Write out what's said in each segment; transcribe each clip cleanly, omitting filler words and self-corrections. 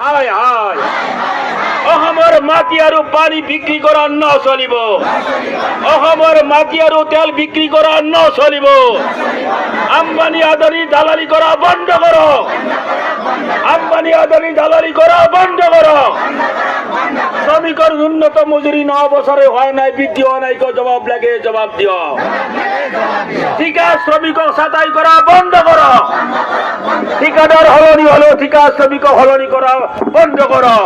হায় হায় অসমৰ মাটি আৰু পানী বিক্ৰী কৰা নচলিব অসমৰ মাটি আৰু তেল বিক্ৰী কৰা নচলিব আম্বানী আদানী দালালি কৰা বন্ধ কৰক আম্বানী আদানী দালালি কৰা বন্ধ কৰক শ্রমিকের ন্যূনতম মজুরি 9 বছরে হয় নাই বৃদ্ধি হয় নাই জবাব লাগে জবাব দিও ঠিকা শ্রমিকক ছাঁটাই করা বন্ধ করো ঠিকাদার হলনি হলে ঠিকা শ্রমিক হলনি করা বন্ধ করো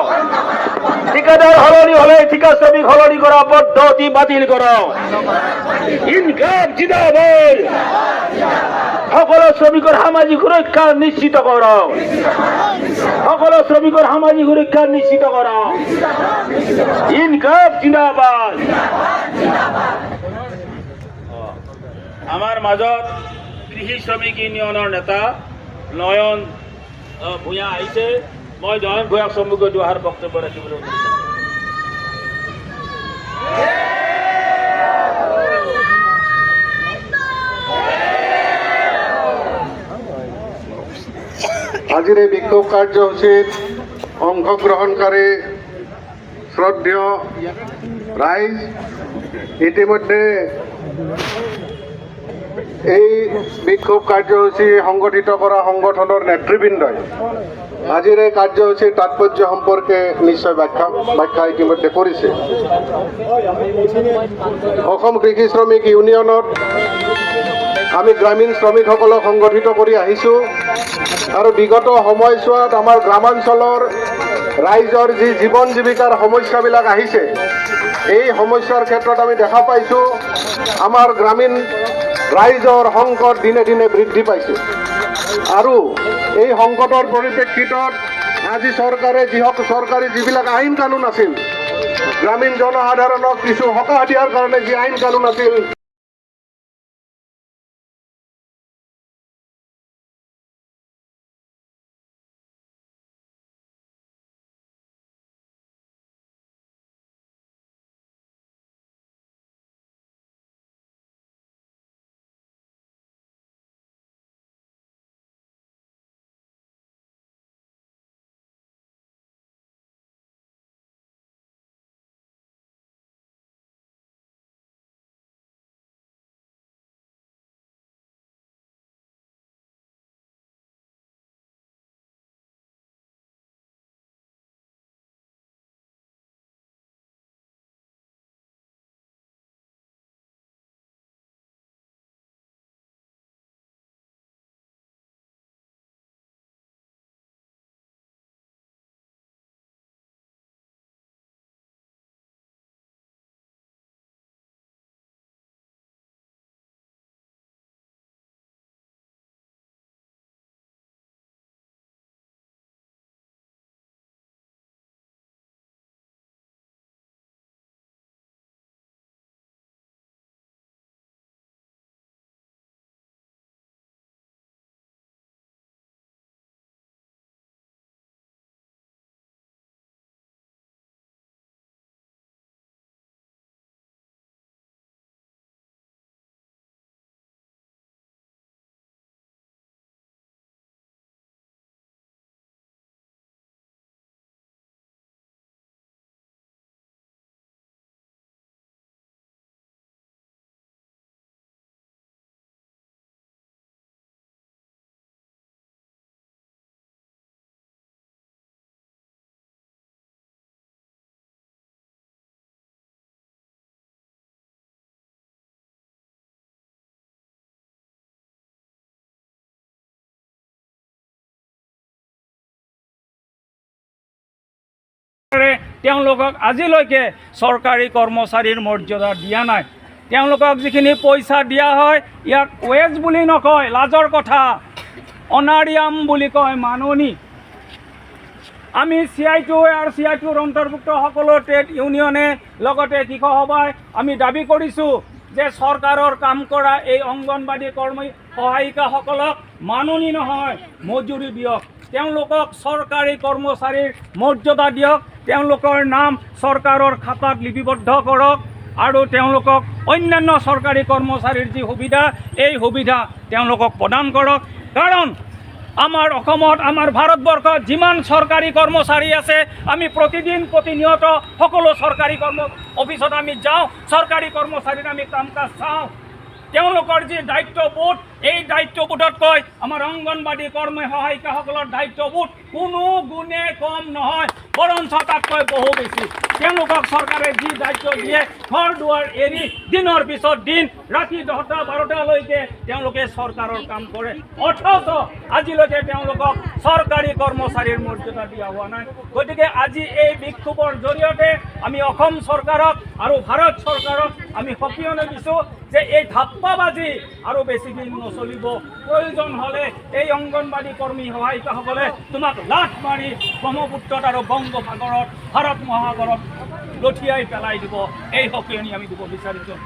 ঠিকাদার হলনি হলে ঠিকা শ্রমিক হলনি করা পদ্ধতি বাতিল করো ইনকাম জিন্দাবাদ সকল শ্রমিকের সামাজিক সুরক্ষা নিশ্চিত করো সকল শ্রমিকের সামাজিক সুরক্ষা নিশ্চিত করো ইনকাম জিন্দাবাদ আমার মাজত কৃষি শ্রমিক ইউনিয়নের নেতা নয়ন ভূঞা আহিছে মই নয়ন ভূঞাক সম্মুখে দুআষাৰ বক্তব্য ৰাখিবলৈ অনুৰোধ আজিৰ এই বিক্ষোভ কাৰ্যসূচীত অংশগ্ৰহণকাৰী শ্ৰদ্ধেয় ৰাইজ ইতিমধ্যে এই বিক্ষোভ কাৰ্যসূচী সংগঠিত কৰা সংগঠনৰ নেতৃবৃন্দই আজিৰ এই কাৰ্যসূচীৰ তাৎপৰ্য সম্পৰ্কে নিশ্চয় ব্যাখ্যা ইতিমধ্যে কৰিছে অসম কৃষি শ্ৰমিক ইউনিয়নত আমি গ্ৰামীণ শ্ৰমিকসকলক সংগঠিত কৰি আহিছোঁ আৰু বিগত সময়ছোৱাত আমাৰ গ্ৰামাঞ্চলৰ ৰাইজৰ যি জীৱন জীৱিকাৰ সমস্যাবিলাক আহিছে এই সমস্যাৰ ক্ষেত্ৰত আমি দেখা পাইছোঁ আমাৰ গ্ৰামীণ ৰাইজৰ সংকট দিনে দিনে বৃদ্ধি পাইছে আৰু এই সংকটৰ পৰিপ্ৰেক্ষিতত আজি চৰকাৰে চৰকাৰী যিবিলাক আইন কানুন আছিল গ্ৰামীণ জনসাধাৰণক কিছু সকাহ দিয়াৰ কাৰণে যি আইন কানুন আছিল তেওঁলোকক আজিলৈকে চৰকাৰী কৰ্মচাৰীৰ মৰ্যাদা দিয়া নাই তেওঁলোকক যিখিনি পইচা দিয়া হয় ইয়াক ৱেজ বুলি নকয় লাজৰ কথা অনাৰিয়াম বুলি কয় মাননি আমি CI2 আৰু CI2ৰ অন্তৰ্ভুক্ত সকলো ট্ৰেড ইউনিয়নে লগতে কৃষক সভাই আমি দাবী কৰিছোঁ যে চৰকাৰৰ কাম কৰা এই অংগনবাদী কৰ্মী সহায়িকাসকলক মাননি নহয় মজুৰি দিয়ক তেওঁলোকক চৰকাৰী কৰ্মচাৰীৰ মৰ্যাদা দিয়ক তেওঁলোকৰ নাম চৰকাৰৰ খাতাত লিপিবদ্ধ কৰক আৰু তেওঁলোকক অন্যান্য চৰকাৰী কৰ্মচাৰীৰ যি সুবিধা এই সুবিধা তেওঁলোকক প্ৰদান কৰক কাৰণ আমাৰ অসমত আমাৰ ভাৰতবৰ্ষত যিমান চৰকাৰী কৰ্মচাৰী আছে আমি প্ৰতিদিন প্ৰতিনিয়ত সকলো চৰকাৰী অফিচত আমি যাওঁ, চৰকাৰী কৰ্মচাৰীৰ আমি কাম কাজ চাওঁ। তেওঁলোকৰ যি দায়িত্ববোধ, এই দায়িত্ববোধতকৈ আমাৰ অংগনবাদী কৰ্মী সহায়িকাসকলৰ দায়িত্ববোধ কোনো গুণে কম নহয়, বৰঞ্চ তাতকৈ বহু বেছি। তেওঁলোকক চৰকাৰে যি দায়িত্ব দিয়ে, ঘৰ দুৱাৰ এৰি দিনৰ পিছত দিন ৰাতি 10টা 12টালৈকে তেওঁলোকে চৰকাৰৰ কাম কৰে, অথচ আজিলৈকে তেওঁলোকক চৰকাৰী কৰ্মচাৰীৰ মৰ্যাদা দিয়া হোৱা নাই। গতিকে আজি এই বিক্ষোভৰ জৰিয়তে আমি অসম চৰকাৰক আৰু ভাৰত চৰকাৰক আমি সকিয়নি দিছোঁ যে এই ধাপ্পাবাজি আৰু বেছি দিন নচলিব। প্ৰয়োজন হ'লে এই অংগনবাদী কৰ্মী সহায়িকাসকলে তোমাক লাঠ মাৰি ব্ৰহ্মপুত্ৰত আৰু বংগোপসাগৰত ভাৰত মহাসাগৰত লঠিয়াই পেলাই দিব। এই সকিয়নি আমি দিব বিচাৰিছোঁ।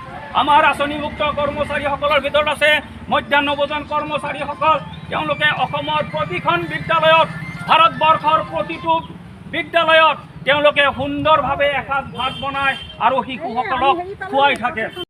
আমাৰ আঁচনিভুক্ত কৰ্মচাৰীসকলৰ ভিতৰত আছে মধ্যাহ্ন ভোজন কৰ্মচাৰীসকল। তেওঁলোকে অসমৰ প্ৰতিখন বিদ্যালয়ত, ভাৰতবৰ্ষৰ প্ৰতিটো বিদ্যালয়ত তেওঁলোকে সুন্দৰভাৱে এসাঁজ ভাত বনায় আৰু শিশুসকলক খুৱাই থাকে।